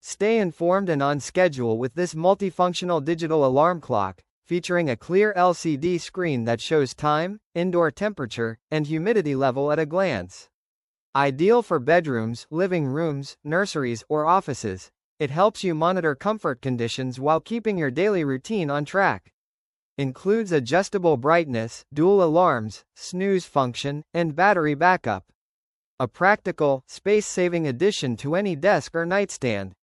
Stay informed and on schedule with this multifunctional digital alarm clock, featuring a clear LCD screen that shows time, indoor temperature, and humidity level at a glance. Ideal for bedrooms, living rooms, nurseries, or offices, it helps you monitor comfort conditions while keeping your daily routine on track. Includes adjustable brightness, dual alarms, snooze function, and battery backup. A practical, space-saving addition to any desk or nightstand.